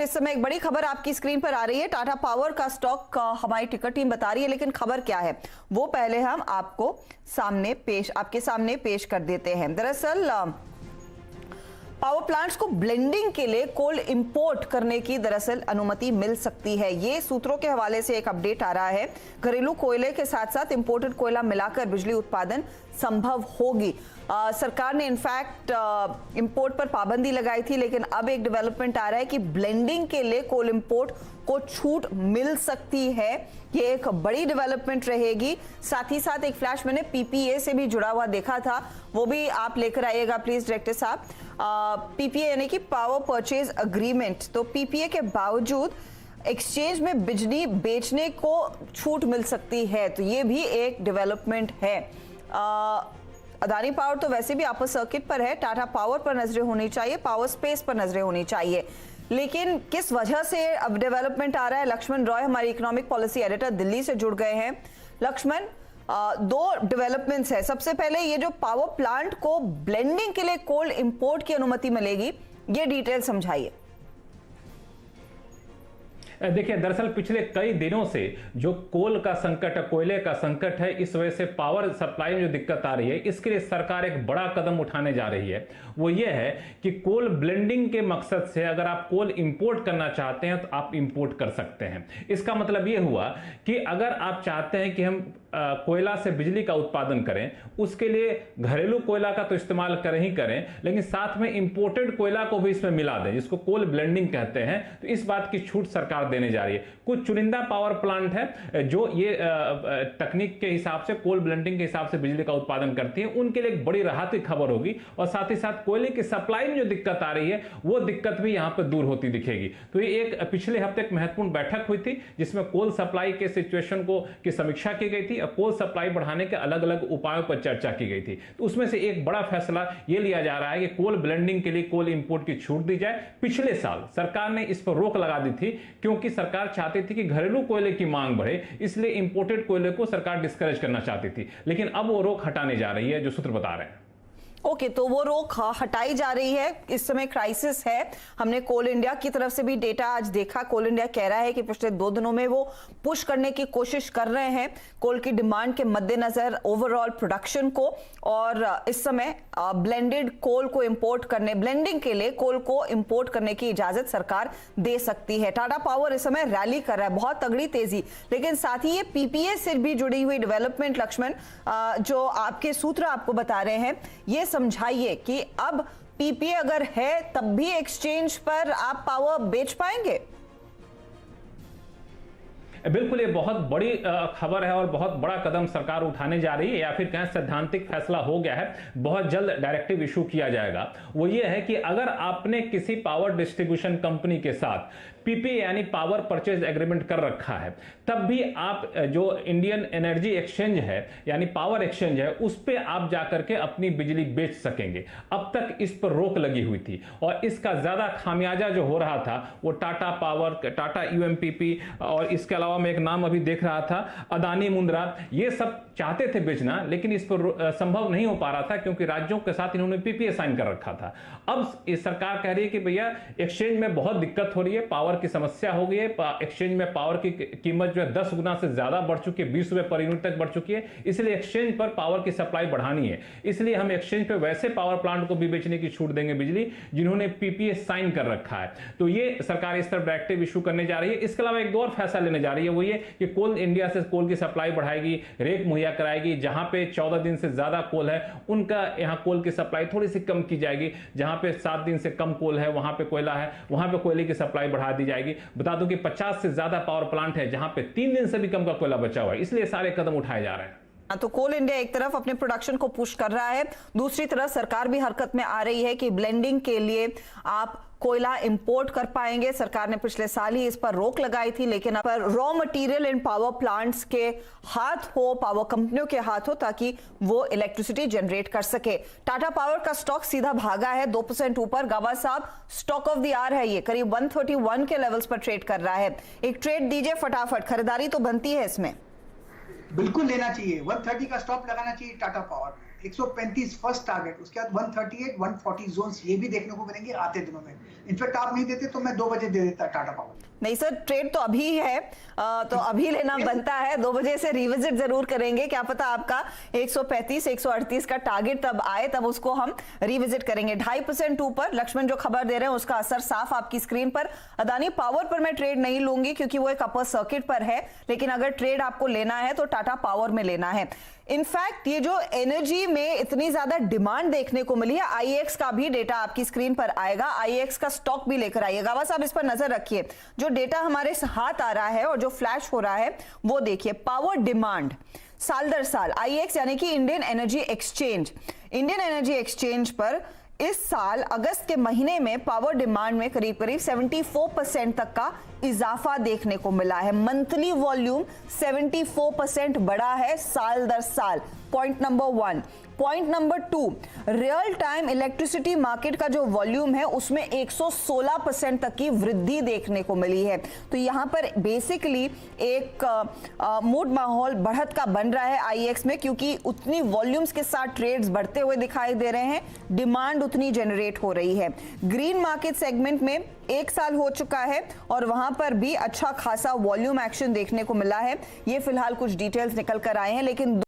इस समय एक बड़ी खबर आपकी स्क्रीन पर आ रही है। टाटा पावर का स्टॉक हमारी टिकर टीम बता रही है, लेकिन खबर क्या है वो पहले हम आपके सामने पेश कर देते हैं। दरअसल पावर प्लांट्स को ब्लेंडिंग के लिए कोल इंपोर्ट करने की दरअसल अनुमति मिल सकती है। ये सूत्रों के हवाले से एक अपडेट आ रहा है। घरेलू कोयले के साथ साथ इंपोर्टेड कोयला मिलाकर बिजली उत्पादन संभव होगी। सरकार ने इनफैक्ट इंपोर्ट पर पाबंदी लगाई थी, लेकिन अब एक डेवलपमेंट आ रहा है कि ब्लेंडिंग के लिए कोल इंपोर्ट को छूट मिल सकती है। ये एक बड़ी डेवलपमेंट रहेगी। साथ ही साथ एक फ्लैश मैंने पीपीए से भी जुड़ा हुआ देखा था, वो भी आप लेकर आइएगा प्लीज डायरेक्टर साहब। पीपीए यानी कि पावर परचेज अग्रीमेंट। तो पीपीए के बावजूद एक्सचेंज में बिजली बेचने को छूट मिल सकती है, तो ये भी एक डेवलपमेंट है। अदानी पावर तो वैसे भी अपर सर्किट पर है, टाटा पावर पर नजरें होनी चाहिए, पावर स्पेस पर नजरें होनी चाहिए। लेकिन किस वजह से अब डेवलपमेंट आ रहा है? लक्ष्मण रॉय हमारी इकोनॉमिक पॉलिसी एडिटर दिल्ली से जुड़ गए हैं। लक्ष्मण, दो डेवलपमेंट्स है। सबसे पहले ये जो पावर प्लांट को ब्लेंडिंग के लिए कोल इंपोर्ट की अनुमति मिलेगी, ये डिटेल समझाइए। देखिए, दरअसल पिछले कई दिनों से जो कोल का संकट है, कोयले का संकट है, इस वजह से पावर सप्लाई में जो दिक्कत आ रही है, इसके लिए सरकार एक बड़ा कदम उठाने जा रही है। वो ये है कि कोल ब्लेंडिंग के मकसद से अगर आप कोल इंपोर्ट करना चाहते हैं तो आप इंपोर्ट कर सकते हैं। इसका मतलब ये हुआ कि अगर आप चाहते हैं कि हम कोयला से बिजली का उत्पादन करें, उसके लिए घरेलू कोयला का तो इस्तेमाल करें ही करें, लेकिन साथ में इंपोर्टेड कोयला को भी इसमें मिला दें, जिसको कोल ब्लेंडिंग कहते हैं। तो इस बात की छूट सरकार देने जा रही है। कुछ चुनिंदा पावर प्लांट है जो ये तकनीक के हिसाब से, कोल ब्लेंडिंग के हिसाब से बिजली का उत्पादन करती है, उनके लिए एक बड़ी राहत की खबर होगी। और साथ ही साथ कोयले की सप्लाई में जो दिक्कत आ रही है, वो दिक्कत भी यहां पर दूर होती दिखेगी। तो ये एक पिछले हफ्ते एक महत्वपूर्ण बैठक हुई थी, जिसमें कोल सप्लाई के सिचुएशन की समीक्षा की गई थी, कोल सप्लाई बढ़ाने के अलग अलग उपायों पर चर्चा की गई थी। तो उसमें से एक बड़ा फैसला यह लिया जा रहा है कि कोल ब्लेंडिंग के लिए कोल इंपोर्ट की छूट दी जाए। पिछले साल सरकार ने इस पर रोक लगा दी थी, क्योंकि सरकार चाहती थी कि घरेलू कोयले की मांग बढ़े, इसलिए इंपोर्टेड कोयले को सरकार डिस्करेज करना चाहती थी। लेकिन अब वो रोक हटाने जा रही है, जो सूत्र बता रहे हैं। ओके, तो वो रोक हटाई जा रही है। इस समय क्राइसिस है। हमने कोल इंडिया की तरफ से भी डेटा आज देखा। कोल इंडिया कह रहा है कि पिछले 2 दिनों में वो पुश करने की कोशिश कर रहे हैं कोल की डिमांड के मद्देनजर ओवरऑल प्रोडक्शन को, और इस समय ब्लेंडेड कोल को इंपोर्ट करने, ब्लेंडिंग के लिए कोल को इंपोर्ट करने की इजाजत सरकार दे सकती है। टाटा पावर इस समय रैली कर रहा है, बहुत तगड़ी तेजी। लेकिन साथ ही ये पीपीए से भी जुड़ी हुई डेवलपमेंट, लक्ष्मण, जो आपके सूत्र आपको बता रहे हैं, ये समझाइए कि अब पीपीए अगर है तब भी एक्सचेंज पर आप पावर बेच पाएंगे? बिल्कुल, ये बहुत बड़ी खबर है और बहुत बड़ा कदम सरकार उठाने जा रही है, या फिर कहें सैद्धांतिक फैसला हो गया है। बहुत जल्द डायरेक्टिव इशू किया जाएगा। वो ये है कि अगर आपने किसी पावर डिस्ट्रीब्यूशन कंपनी के साथ पीपीए यानी पावर परचेज एग्रीमेंट कर रखा है, तब भी आप जो इंडियन एनर्जी एक्सचेंज है यानी पावर एक्सचेंज है, उस पे आप जाकर के अपनी बिजली बेच सकेंगे। अब तक इस पर रोक लगी हुई थी, और इसका ज्यादा खामियाजा जो हो रहा था वो टाटा पावर, टाटा यूएमपीपी, और इसके अलावा मैं एक नाम अभी देख रहा था, अदानी मुंद्रा, ये सब चाहते थे बेचना, लेकिन इस पर संभव नहीं हो पा रहा था, क्योंकि राज्यों के साथ इन्होंने पीपीए साइन कर रखा था। अब इस सरकार कह रही है कि भैया एक्सचेंज में बहुत दिक्कत हो रही है, पावर की समस्या हो गई है, एक्सचेंज में पावर की कीमत जो है 10 गुना से ज्यादा बढ़ चुकी है, 20 रुपए पर यूनिट तक बढ़ चुकी है। इसलिए एक्सचेंज पर पावर की सप्लाई बढ़ानी है। इसलिए हम एक्सचेंज पे वैसे पावर प्लांट को भी बेचने की छूट देंगे बिजली जिन्होंने पीपीए साइन कर रखा है। तो ये सरकार इस तरफ डायरेक्टिव इशू करने जा रही है। इसके अलावा एक दो और फैसला लेने जा रही है, वो ये कि कोल इंडिया से कोल की सप्लाई बढ़ाएगी, रेक मुहैया कराएगी। जहां पे 14 दिन से ज्यादा कोल है, उनका यहां कोल की सप्लाई थोड़ी सी कम की जाएगी। जहां पे 7 दिन से कम कोल है, वहां पे कोयला है, वहां पे कोयले की सप्लाई बढ़ा दी जाएगी। बता दूं कि 50 से ज्यादा पावर प्लांट है जहां पे 3 दिन से भी कम का कोयला बचा हुआ है, इसलिए सारे कदम उठाए जा रहे हैं। तो कोल इंडिया एक तरफ अपने प्रोडक्शन को पुश कर रहा है, दूसरी तरफ सरकार भी हरकत में आ रही है कि ब्लेंडिंग के लिए आप कोयला इंपोर्ट कर पाएंगे। सरकार ने पिछले साल ही इस पर रोक लगाई थी, लेकिन अब raw material in power plants के हाथ हो, पावर कंपनियों के हाथ हो, ताकि वो इलेक्ट्रिसिटी जनरेट कर सके। टाटा पावर का स्टॉक सीधा भागा है 2% ऊपर। गावा साहब, स्टॉक ऑफ द आवर है ये, करीब 131 के लेवल्स पर ट्रेड कर रहा है। एक ट्रेड दीजिए फटाफट, खरीदारी तो बनती है इसमें। बिल्कुल लेना चाहिए, 130 का स्टॉप लगाना चाहिए टाटा पावर। 135 फर्स्ट टारगेट, उसके बाद 138, 140 जोन्स ये भी देखने को मिलेंगे आते दिनों में। इनफैक्ट आप नहीं देते तो मैं 2 बजे दे देता टाटा पावर। नहीं सर, ट्रेड तो अभी है, तो अभी लेना बनता है। 2 बजे से रिविजिट जरूर करेंगे, क्या पता आपका 135 138 का टारगेट तब आए, तब उसको हम रिविजिट करेंगे। 2.5% ऊपर लक्ष्मण जो खबर दे रहे हैं उसका असर साफ आपकी स्क्रीन पर। अदानी पावर पर मैं ट्रेड नहीं लूंगी क्योंकि वो एक अपर सर्किट पर है, लेकिन अगर ट्रेड आपको लेना है तो टाटा पावर में लेना है। इनफैक्ट ये जो एनर्जी में इतनी ज्यादा डिमांड देखने को मिली है, आईएक्स का भी डेटा आपकी स्क्रीन पर आएगा, आईएक्स का स्टॉक भी लेकर आइएगा, बस आप इस पर नजर रखिए। जो डेटा हमारे हाथ आ रहा है और जो फ्लैश हो रहा है वो देखिए। पावर डिमांड साल दर साल आईएक्स यानी कि इंडियन एनर्जी एक्सचेंज पर इस साल अगस्त के महीने में पावर डिमांड में करीब करीब 74% तक का इजाफा देखने को मिला है। मंथली वॉल्यूम 74% बढ़ा है साल दर साल। Point number 1। Point number 2, real time electricity market का जो वॉल्यूम है उसमें 116% तक की वृद्धि देखने को मिली है। तो यहां पर बेसिकली एक मूड माहौल बढ़त का बन रहा है आईएक्स में, क्योंकि उतनी वॉल्यूम्स के साथ ट्रेड्स बढ़ते हुए दिखाई दे रहे हैं, डिमांड उतनी जनरेट हो रही है। ग्रीन मार्केट सेगमेंट में 1 साल हो चुका है और वहां पर भी अच्छा खासा वॉल्यूम एक्शन देखने को मिला है। ये फिलहाल कुछ डिटेल्स निकल कर आए हैं, लेकिन